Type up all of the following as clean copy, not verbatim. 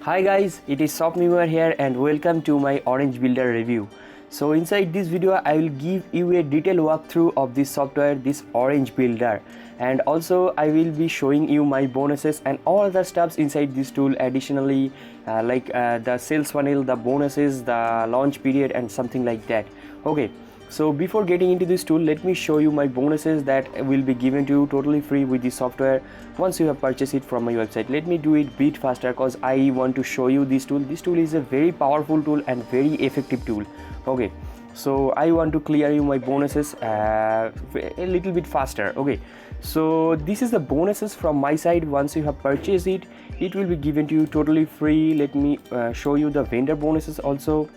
Hi guys, it is Shopmember here and welcome to my OrangeBuilder review. So inside this video I will give you a detailed walkthrough of this software, this OrangeBuilder, and also I will be showing you my bonuses and all other stuffs inside this tool. Additionally like the sales funnel, the bonuses, the launch period and something like that. Okay, so before getting into this tool, let me show you my bonuses that will be given to you totally free with this software once you have purchased it from my website. Let me do it a bit faster because I want to show you this tool. This tool is a very powerful tool and very effective tool. Okay, so I want to clear you my bonuses a little bit faster. Okay, so this is the bonuses from my side. Once you have purchased it, it will be given to you totally free. Let me show you the vendor bonuses also.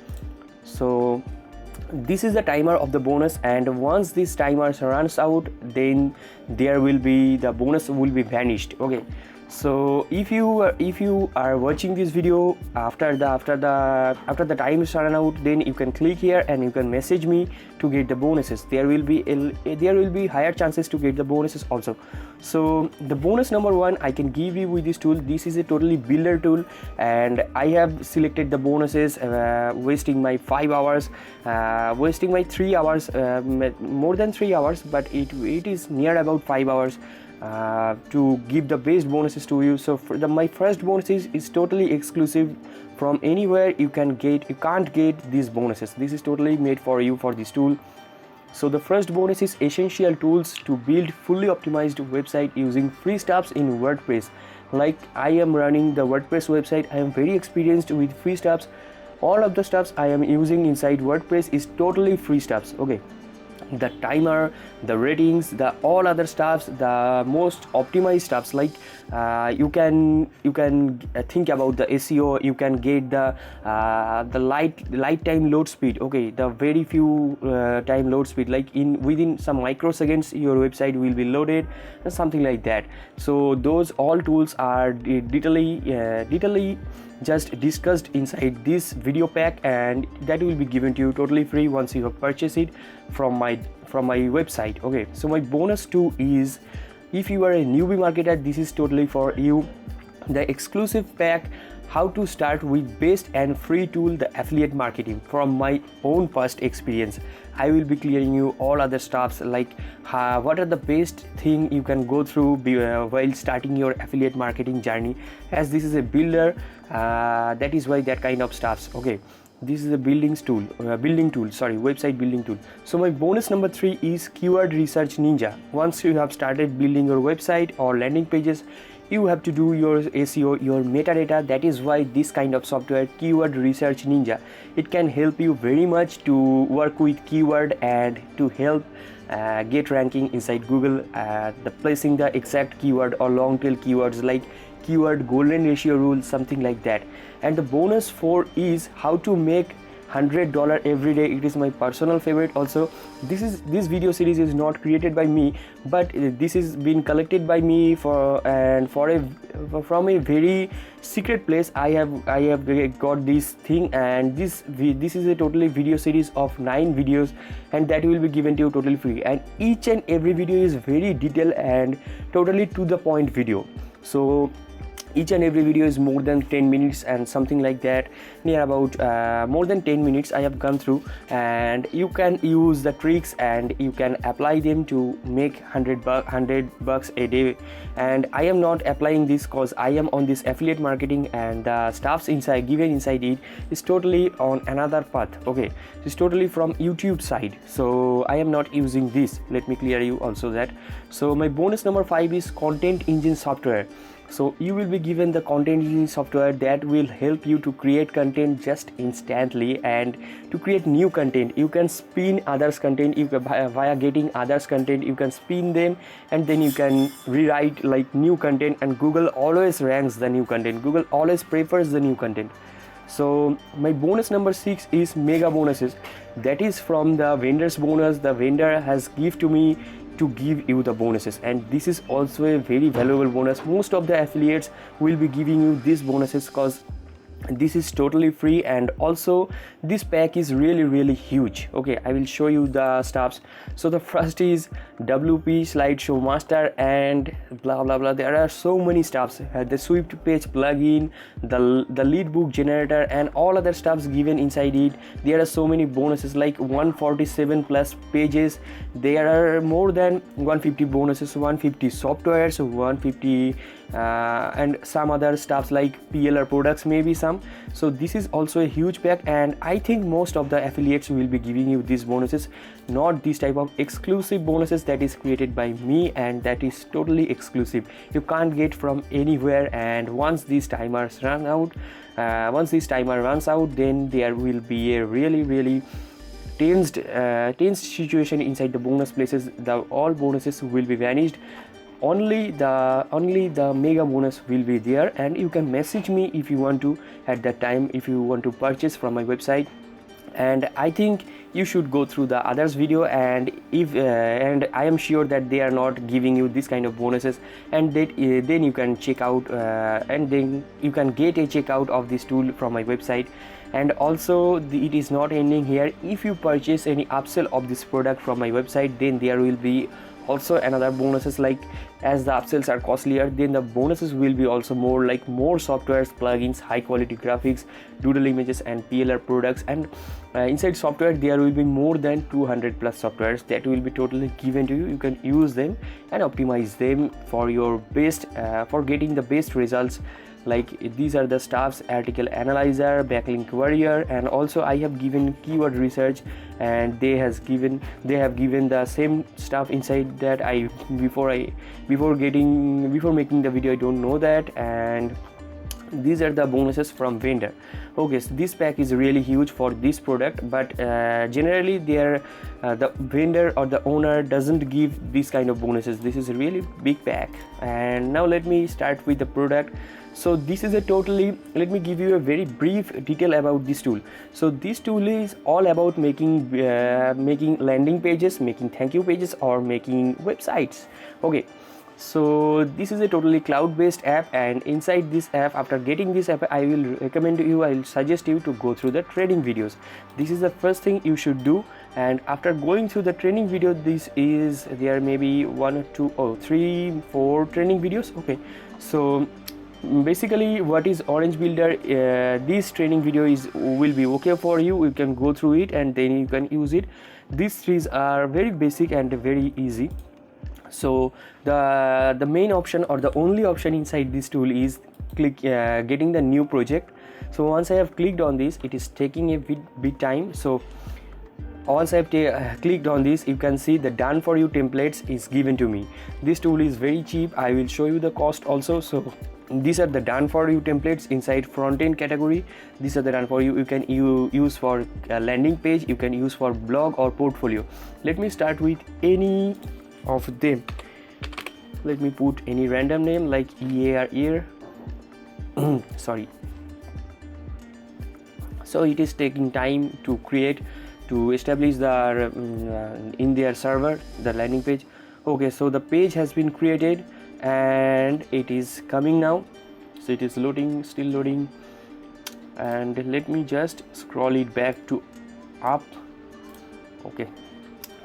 So this is the timer of the bonus, and once this timer runs out, then there will be the bonus will be vanished. Okay, so if you are watching this video after the time is run out, then you can click here and you can message me to get the bonuses. There will be higher chances to get the bonuses also. So the bonus number one I can give you with this tool. This is a totally builder tool, and I have selected the bonuses wasting my 5 hours, wasting my 3 hours, more than 3 hours, but it is near about 5 hours to give the best bonuses to you. So for my first bonus is totally exclusive. From anywhere you can't get these bonuses. This is totally made for you for this tool. So the first bonus is essential tools to build fully optimized website using free stuffs in WordPress. Like I am running the WordPress website, I am very experienced with free stuffs. All of the stuffs I am using inside WordPress is totally free stuffs. Okay, the timer, the ratings, the all other stuffs, the most optimized stuffs, like you can think about the SEO. You can get the light time load speed. Okay, the very few time load speed, like within some microseconds your website will be loaded and something like that. So those all tools are detailedly just discussed inside this video pack, and that will be given to you totally free once you have purchased it from my website. Okay, so my bonus 2 is, if you are a newbie marketer, this is totally for you. The exclusive pack, how to start with best and free tool, the affiliate marketing. From my own past experience, I will be clearing you all other stuffs, like what are the best thing you can go through while starting your affiliate marketing journey. As this is a builder, that is why that kind of stuffs. Okay, this is a website building tool. So my bonus number 3 is keyword research ninja. Once you have started building your website or landing pages, you have to do your SEO, your metadata. That is why this kind of software, keyword research ninja, it can help you very much to work with keyword and to help get ranking inside Google, the placing the exact keyword or long tail keywords like keyword golden ratio rule, something like that. And the bonus 4 is how to make $100 every day. It is my personal favorite also. This video series is not created by me, but this is been collected by me from a very secret place. I have got this thing, and this is a totally video series of 9 videos, and that will be given to you totally free. And each and every video is very detailed and totally to the point video. So each and every video is more than 10 minutes and something like that, near about more than 10 minutes I have gone through, and you can use the tricks and you can apply them to make $100 a day. And I am not applying this because I am on this affiliate marketing, and the stuffs given inside it is totally on another path. Okay, it's totally from YouTube side, so I am not using this. Let me clear you also that. So my bonus number 5 is content engine software. So you will be given the content engine software that will help you to create content just instantly, and to create new content. You can spin others content, via getting others content you can spin them, and then you can rewrite like new content, and Google always ranks the new content. Google always prefers the new content. So my bonus number 6 is mega bonuses. That is from the vendor's bonus. The vendor has given to me to give you the bonuses, and this is also a very valuable bonus. Most of the affiliates will be giving you these bonuses because This is totally free, and also this pack is really huge. Okay, I will show you the stuffs. So the first is WP slideshow master and blah blah blah. There are so many stuffs, the swift page plugin, the lead book generator, and all other stuffs given inside it. There are so many bonuses, like 147 plus pages. There are more than 150 bonuses, 150 softwares, 150 and some other stuffs like PLR products, maybe some. So this is also a huge pack, and I think most of the affiliates will be giving you these bonuses, not this type of exclusive bonuses that is created by me, and that is totally exclusive. You can't get from anywhere. And once these timers run out, once this timer runs out, then there will be a really tensed situation inside the bonus places. All bonuses will be vanished. Only the mega bonus will be there, and you can message me if you want to at that time, if you want to purchase from my website. And I think you should go through the others video, and if and I am sure that they are not giving you this kind of bonuses, and that then you can check out and then you can get a checkout of this tool from my website. And also it is not ending here. If you purchase any upsell of this product from my website, then there will be also another bonuses, like as the upsells are costlier, then the bonuses will be also more, like more softwares, plugins, high quality graphics, doodle images, and PLR products. And inside software there will be more than 200 plus softwares that will be totally given to you. You can use them and optimize them for your best, for getting the best results. Like these are the stuffs: article analyzer, backlink warrior, and also I have given keyword research, and they have given the same stuff inside that before making the video I don't know that. And these are the bonuses from vendor. Okay, so this pack is really huge for this product, but generally the vendor or the owner doesn't give this kind of bonuses. This is a really big pack. And now let me start with the product. So this is let me give you a very brief detail about this tool. So this tool is all about making landing pages, making thank you pages, or making websites. Okay, so this is a totally cloud-based app, and inside this app, after getting this app, I will suggest you to go through the training videos. This is the first thing you should do. And after going through the training video, there may be 1 or 2 or 3 4 training videos. Okay, so basically what is OrangeBuilder, this training video will be okay for you. You can go through it and then you can use it. These trees are very basic and very easy. So the main option or the only option inside this tool is getting the new project. So once I have clicked on this, it is taking a bit time. So once I have clicked on this, you can see the done for you templates is given to me. This tool is very cheap. I will show you the cost also. So these are the done for you templates inside front end category. These are the done for you. You can use for a landing page, you can use for blog or portfolio. Let me start with any of them. Let me put any random name like EAR. Sorry. So it is taking time to establish in their server the landing page. Okay, so the page has been created and it is coming now. So it is loading, still loading, and let me just scroll it back to up. Okay,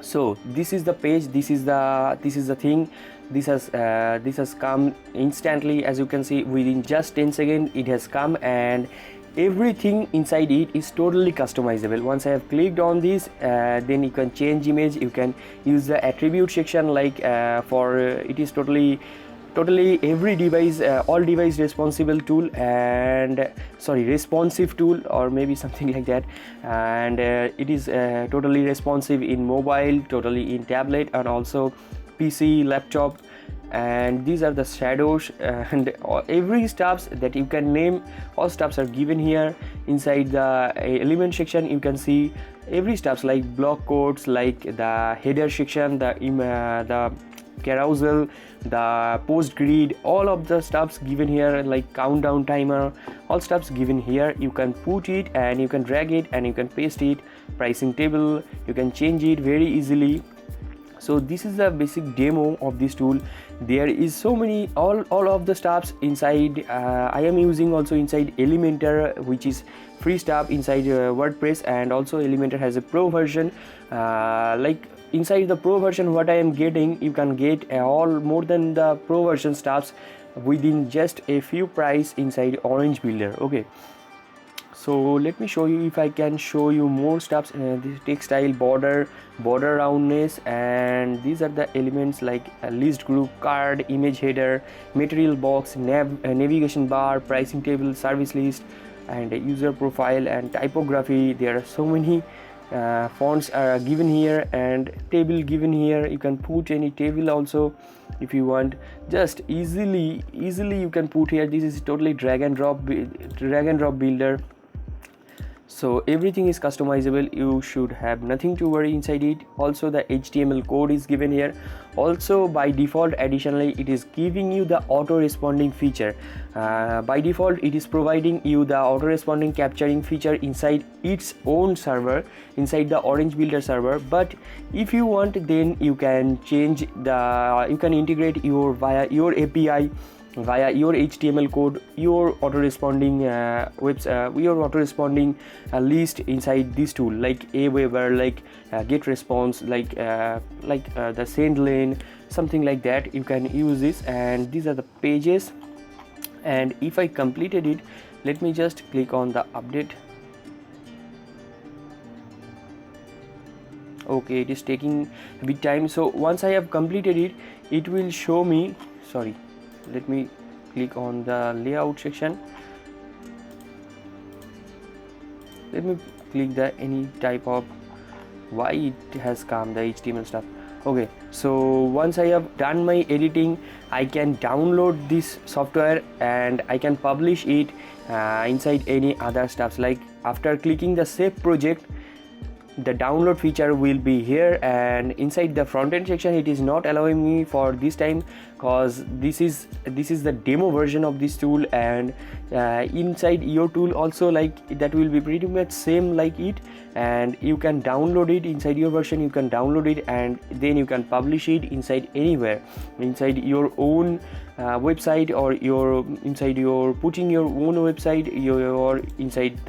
so this is the page, this is the thing. This has come instantly. As you can see, within just 10 seconds it has come, and everything inside it is totally customizable. Once I have clicked on this, then you can change image, you can use the attribute section, like it is totally every device, all device responsive tool, and responsive tool, or maybe something like that. And it is totally responsive in mobile, totally in tablet, and also PC, laptop. And these are the shadows and every stuffs that you can name. All stuffs are given here. Inside the element section, you can see every stuffs like block codes, like the header section, the carousel, the post grid, all of the stuffs given here, like countdown timer, all stuffs given here. You can put it and you can drag it and you can paste it. Pricing table, you can change it very easily. So this is the basic demo of this tool. There is so many all of the stuffs inside. I am using also inside Elementor, which is free stuff inside WordPress, and also Elementor has a pro version. Like inside the pro version, what I am getting, you can get all more than the pro version stuffs within just a few price inside OrangeBuilder. Okay, so let me show you if I can show you more stuffs. This textile border roundness, and these are the elements like a list group, card, image header, material box, navigation bar, pricing table, service list, and a user profile and typography. There are so many fonts are given here and table given here. You can put any table also if you want, just easily you can put here. This is totally drag and drop builder, so everything is customizable. You should have nothing to worry inside it. Also the HTML code is given here. Also by default, additionally, it is giving you the auto responding feature. By default, it is providing you the auto responding capturing feature inside its own server, inside the OrangeBuilder server. But if you want, then you can change you can integrate via your API, via your HTML code, your auto responding list inside this tool, like Aweber, like get response, like the send lane, something like that. You can use this, and these are the pages. And if I completed it, let me just click on the update. Okay, it is taking a bit time. So once I have completed it, it will show me, sorry, let me click on the layout section. Let me click the any type of why it has come the HTML stuff. Okay, so once I have done my editing, I can download this software and I can publish it inside any other stuffs. Like after clicking the save project, the download feature will be here, and inside the front end section it is not allowing me for this time, because this is the demo version of this tool. And inside your tool also, like that will be pretty much same like it, and you can download it inside your version. You can download it and then you can publish it inside anywhere, inside your own website, or inside your putting your own website, your inside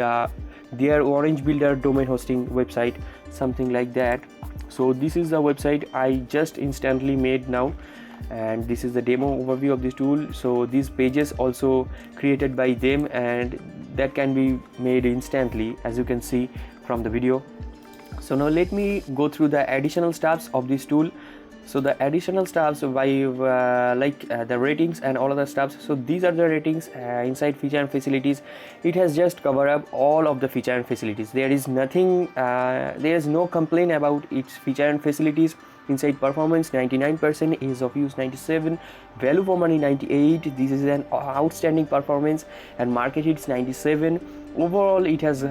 their OrangeBuilder domain hosting website, something like that. So this is the website I just instantly made now, and this is the demo overview of this tool. So these pages also created by them, and that can be made instantly, as you can see from the video. So now let me go through the additional stuffs of this tool. So the additional stuffs by the ratings and all other stuffs. So these are the ratings inside feature and facilities. It has just covered up all of the feature and facilities. There is nothing, there is no complaint about its feature and facilities. Inside performance 99%, ease of use 97, value for money 98. This is an outstanding performance, and market hits 97. Overall it has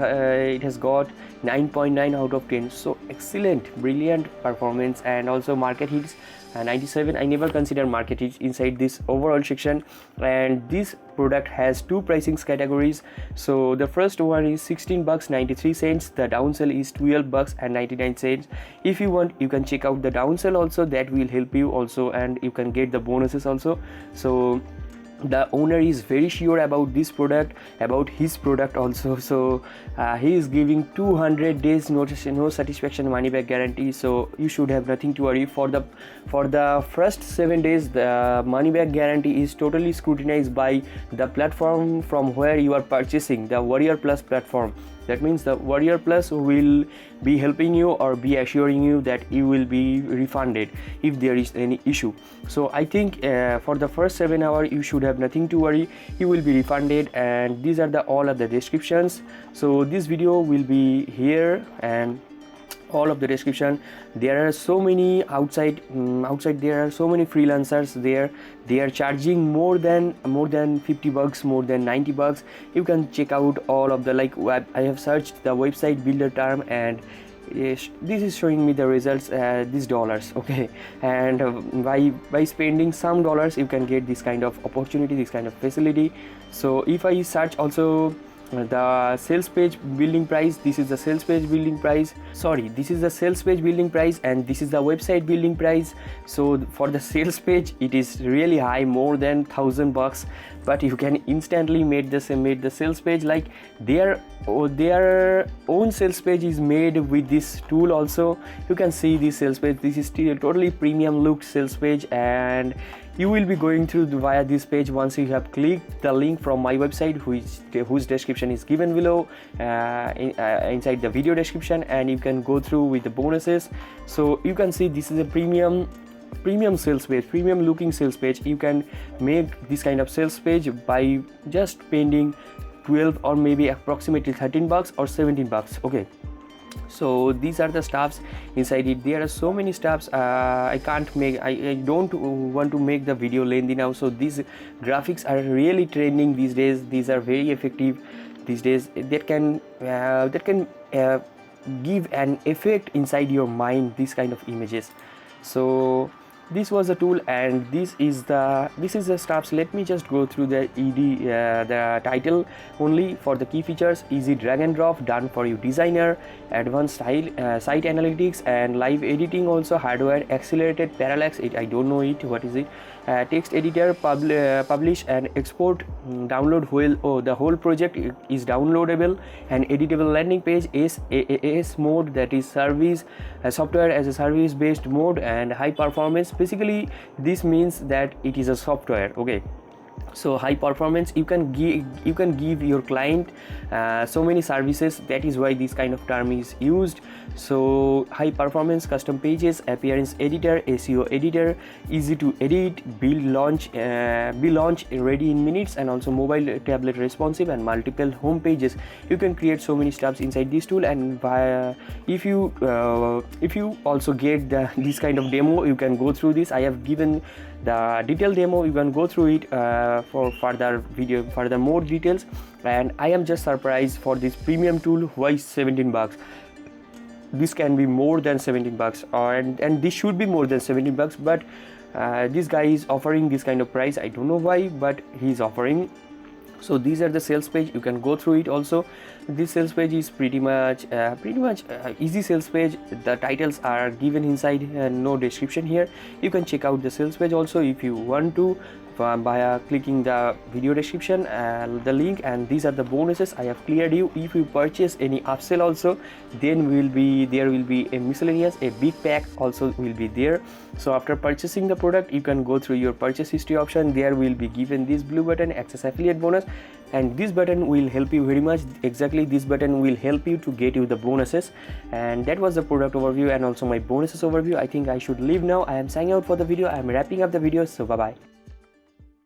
got 9.9 out of 10. So excellent, brilliant performance. And also market hits 97. I never consider market hits inside this overall section. And this product has two pricing categories. So the first one is $16.93. The downsell is $12.99. If you want, you can check out the downsell also. That will help you also, and you can get the bonuses also. So the owner is very sure about this product, about his product also. So he is giving 200 days notice, no satisfaction money back guarantee. So you should have nothing to worry. For the first 7 days, the money back guarantee is totally scrutinized by the platform from where you are purchasing, the Warrior Plus platform. That means the Warrior Plus will be helping you or be assuring you that you will be refunded if there is any issue. So I think for the first 7 hours you should have nothing to worry. You will be refunded, and these are all of the descriptions. So this video will be here, and all of the description. There are so many outside there are so many freelancers there. They are charging more than $50, more than $90. You can check out all of the I have searched the website builder term, and yes, this is showing me the results, these dollars. Okay, and by spending some dollars you can get this kind of opportunity, this kind of facility. So if I search also the sales page building price. This is the sales page building price. Sorry, this is the sales page building price, and this is the website building price. So for the sales page, it is really high, more than $1,000, but you can instantly made the sales page like their own sales page is made with this tool. Also, you can see this sales page. This is still a totally premium looked sales page, and you will be going through via this page once you have clicked the link from my website, whose description is given below inside the video description, and you can go through with the bonuses. So you can see this is a premium sales page, premium looking sales page. You can make this kind of sales page by just spending 12 or maybe approximately $13 or $17. Okay, so these are the stuffs inside it. There are so many stuffs. I don't want to make the video lengthy now. So these graphics are really trending these days. These are very effective these days. That can give an effect inside your mind, these kind of images. So this was the tool, and this is the stuffs. Let me just go through the the title only. For the key features: easy drag and drop, done for you designer, advanced site analytics and live editing, also hardware accelerated parallax. I don't know it, what is it? Text editor, publish and export, download the whole project is downloadable, and editable landing page, AS mode, that is service software as a service based mode, and high performance. Basically this means that it is a software. Okay, so high performance, you can give your client so many services. That is why this kind of term is used. So high performance, custom pages, appearance editor, SEO editor, easy to edit, be launch ready in minutes, and also mobile tablet responsive, and multiple home pages. You can create so many stuffs inside this tool. And if you also get this kind of demo, you can go through this. I have given the detailed demo. You can go through it for further more details. And I am just surprised for this premium tool. Why $17? This can be more than $17, and this should be more than $17, but this guy is offering this kind of price. I don't know why, but he's offering. So these are the sales page. You can go through it also. This sales page is pretty much easy sales page. The titles are given inside, no description here. You can check out the sales page also if you want to, by clicking the video description, the link. And these are the bonuses I have cleared you. If you purchase any upsell also, then there will be a miscellaneous, a big pack also will be there. So after purchasing the product, you can go through your purchase history option. There will be given this blue button, access affiliate bonus, and this button will help you very much. Exactly, this button will help you to get you the bonuses. And that was the product overview and also my bonuses overview. I think I should leave now. I am signing out for the video. I am wrapping up the video. So bye bye.